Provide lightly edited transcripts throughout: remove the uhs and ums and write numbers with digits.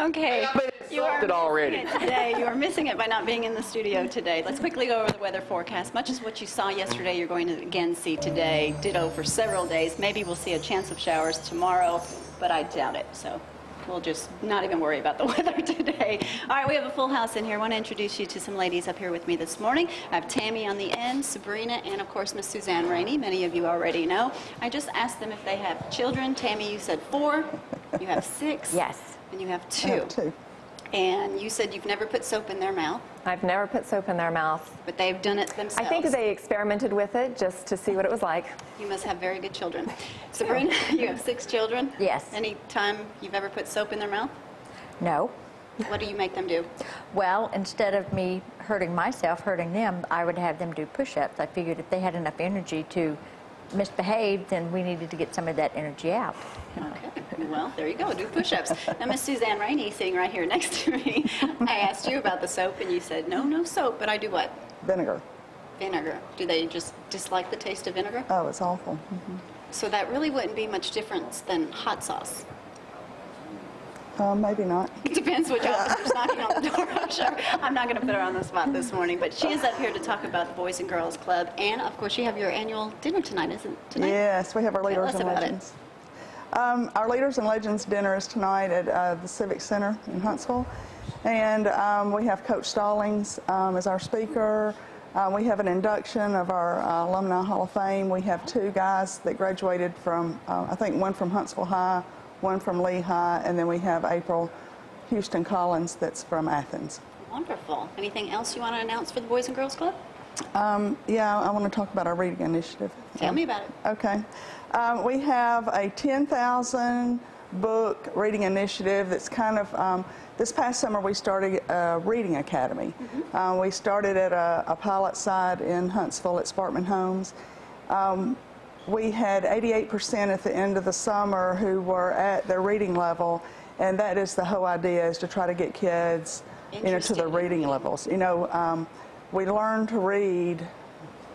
Okay. You are already. Today. You are missing it by not being in the studio today. Let's quickly go over the weather forecast. Much as what you saw yesterday, you're going to again see today. Ditto for several days. Maybe we'll see a chance of showers tomorrow, but I doubt it. So we'll just not even worry about the weather today. All right, we have a full house in here. I want to introduce you to some ladies up here with me this morning. I have Tammy on the end, Sabrina, and of course Miss Suzanne Rainey. Many of you already know. I just asked them if they have children. Tammy, you said 4. You have 6. Yes. And you have 2. I have 2. And you said you've never put soap in their mouth. I've never put soap in their mouth. But they've done it themselves. I think they experimented with it just to see what it was like. You must have very good children. Sabrina, you have 6 children? Yes. Any time you've ever put soap in their mouth? No. What do you make them do? Well, instead of me hurting myself, hurting them, I would have them do push-ups. I figured if they had enough energy to misbehave, then we needed to get some of that energy out. Okay. Well, there you go. Do push-ups. Now, Miss Suzanne Rainey, sitting right here next to me, I asked you about the soap, and you said, no soap, but I do what? Vinegar. Vinegar. Do they just dislike the taste of vinegar? Oh, it's awful. Mm-hmm. So that really wouldn't be much difference than hot sauce. Maybe not. It depends which officer's knocking on the door, I'm sure. I'm not going to put her on the spot this morning, but she is up here to talk about the Boys and Girls Club. And, of course, you have your annual dinner tonight, isn't it? Tonight? Yes, we have our Leaders and Legends. Our Leaders and Legends dinner is tonight at the Civic Center in Huntsville. And we have Coach Stallings as our speaker. We have an induction of our Alumni Hall of Fame. We have 2 guys that graduated from, I think one from Huntsville High, one from Lee High, and then we have April Houston Collins that's from Athens. Wonderful. Anything else you want to announce for the Boys and Girls Club? Yeah, I want to talk about our reading initiative. Tell me about it. Okay. We have a 10,000 book reading initiative that's kind of, this past summer we started a reading academy. Mm-hmm. We started at a pilot site in Huntsville at Sparkman Homes. We had 88% at the end of the summer who were at their reading level, and that is the whole idea, is to try to get kids, to their reading levels. We learn to read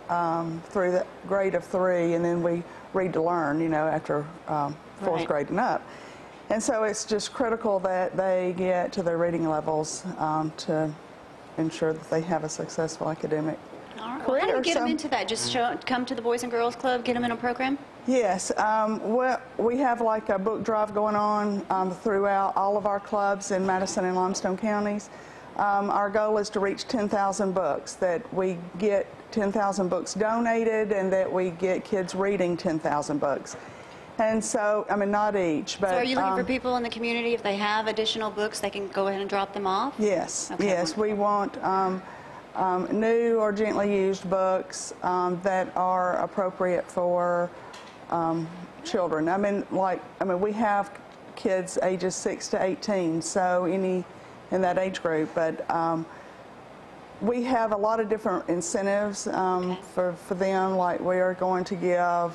through the grade of 3, and then we read to learn, after 4th grade and up. And so it's just critical that they get to their reading levels to ensure that they have a successful academic career. How do you get them into that? Just come to the Boys and Girls Club, get them in a program? Yes. We have like a book drive going on throughout all of our clubs in Madison and Limestone counties. Our goal is to reach 10,000 books, that we get 10,000 books donated and that we get kids reading 10,000 books. And so, I mean, not each, but... So are you looking for people in the community, if they have additional books, they can go ahead and drop them off? Yes. Okay, yes. wonderful. We want new or gently used books that are appropriate for children. I mean, we have kids ages 6 to 18, so any in that age group, but we have a lot of different incentives for them. Like, we are going to give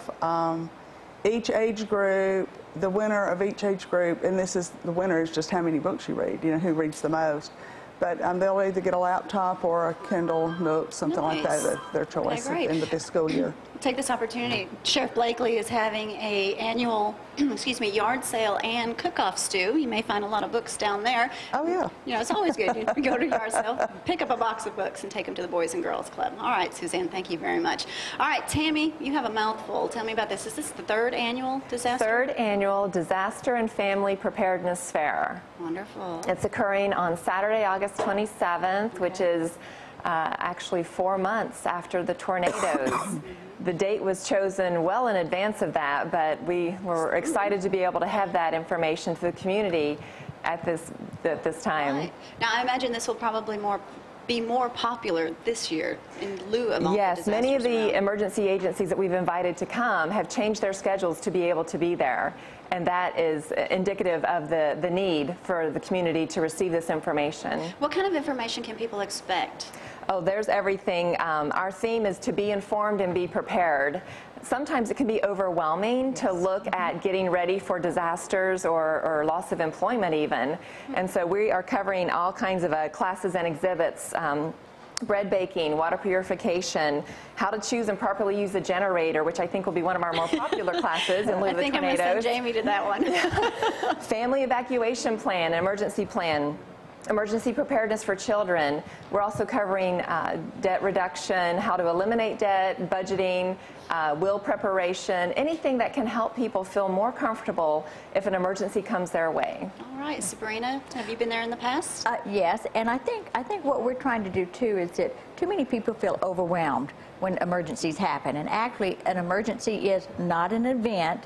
each age group, the winner of each age group, and the winner is just how many books you read, who reads the most. But they'll either get a laptop or a Kindle Nook, something like that, their choice at the end of this school year. Take this opportunity. Sheriff Blakely is having a annual, yard sale and cook-off stew. You may find a lot of books down there. Oh, yeah. It's always good. You go to a yard sale, pick up a box of books, and take them to the Boys and Girls Club. All right, Suzanne, thank you very much. All right, Tammy, you have a mouthful. Tell me about this. Is this the 3rd annual disaster? 3rd annual Disaster and Family Preparedness Fair. Wonderful. It's occurring on Saturday, August 27th, which is actually 4 months after the tornadoes. The date was chosen well in advance of that, but we were excited to be able to have that information to the community at this time. Right. Now, I imagine this will probably be more popular this year in lieu of all the Yes, many of the around. emergency agencies that we've invited to come have changed their schedules to be able to be there, and that is indicative of the need for the community to receive this information. What kind of information can people expect? Oh, there's everything. Our theme is to be informed and be prepared. Sometimes it can be overwhelming to look at getting ready for disasters or loss of employment even. And so we are covering all kinds of classes and exhibits bread baking, water purification, how to choose and properly use a generator, which I think will be one of our more popular classes in lieu of the tornadoes. I think I'm going to send Jamie to that one. Family evacuation plan, emergency plan, emergency preparedness for children. We're also covering debt reduction, how to eliminate debt, budgeting, will preparation, anything that can help people feel more comfortable if an emergency comes their way. All right, Sabrina, have you been there in the past? Yes, and I think what we're trying to do too is that too many people feel overwhelmed when emergencies happen, and actually an emergency is not an event.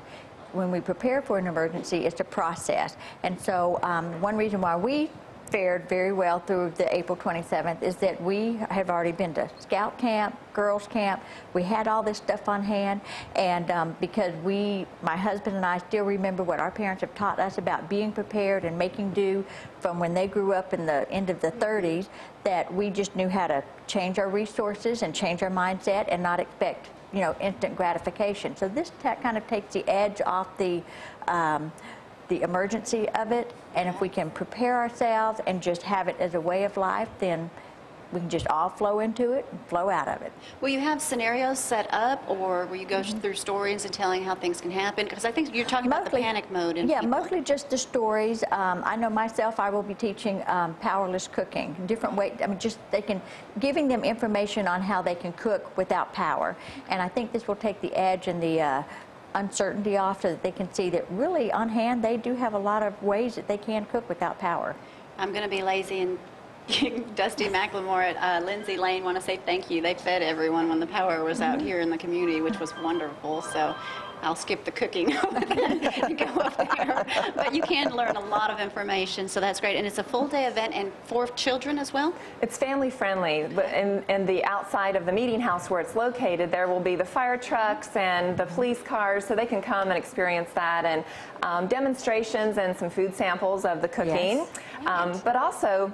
When we prepare for an emergency, it's a process. And so one reason why we fared very well through the April 27th is that we have already been to scout camp, girls camp. We had all this stuff on hand, and because my husband and I still remember what our parents have taught us about being prepared and making do from when they grew up in the end of the 30s, that we just knew how to change our resources and change our mindset and not expect, you know, instant gratification. So this kind of takes the edge off the emergency of it, and if we can prepare ourselves and just have it as a way of life, then we can just all flow into it and flow out of it. Will you have scenarios set up, or will you go through stories and telling how things can happen? Because I think you're talking about the panic mode. Yeah, mostly just the stories. I know myself, I will be teaching powerless cooking, different ways. I mean, just giving them information on how they can cook without power. And I think this will take the edge and the uncertainty off, so that they can see that really on hand they do have a lot of ways that they can cook without power. I'm going to be lazy, and Dusty McLemore at Lindsay Lane want to say thank you. They fed everyone when the power was out here in the community, which was wonderful. So I'll skip the cooking and go up there. But you can learn a lot of information, so that's great. And it's a full-day event, and for children as well? It's family-friendly. In the outside of the meeting house where it's located, there will be the fire trucks and the police cars, so they can come and experience that, and demonstrations and some food samples of the cooking. Yes. But also,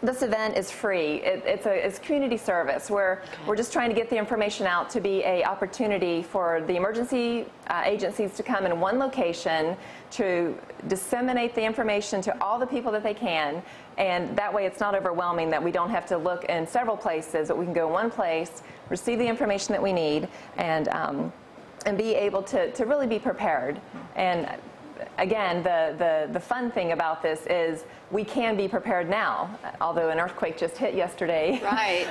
this event is free. It's community service. We're just trying to get the information out to be an opportunity for the emergency agencies to come in one location to disseminate the information to all the people that they can, and that way it's not overwhelming that we don't have to look in several places, but we can go in one place, receive the information that we need, and be able to really be prepared. And again, the fun thing about this is we can be prepared now, although an earthquake just hit yesterday. Right.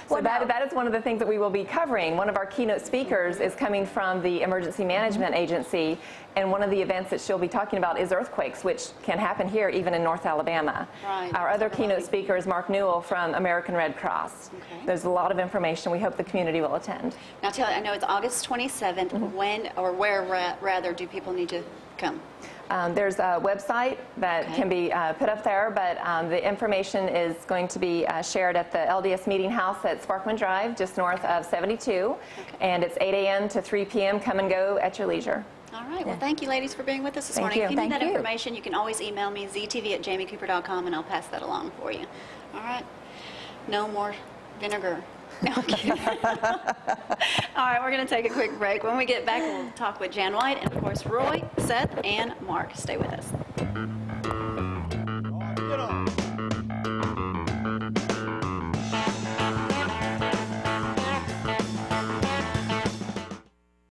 So that is one of the things that we will be covering. One of our keynote speakers is coming from the Emergency Management Agency, and one of the events that she'll be talking about is earthquakes, which can happen here even in North Alabama. Right. Our other keynote speaker is Mark Newell from American Red Cross. Okay. There's a lot of information. We hope the community will attend. Now I know it's August 27th. When, or where rather, do people need to come? There's a website that can be put up there, but the information is going to be shared at the LDS Meeting House at Sparkman Drive, just north of 72, and it's 8 a.m. to 3 p.m. Come and go at your leisure. All right. Well, thank you, ladies, for being with us this morning. You. If you need that Thank you. information, you can always email me, ztv@jamiecooper.com, and I'll pass that along for you. All right. No more vinegar. No, I'm kidding. All right, we're going to take a quick break. When we get back, we'll talk with Jan White and, of course, Roy, Seth, and Mark. Stay with us.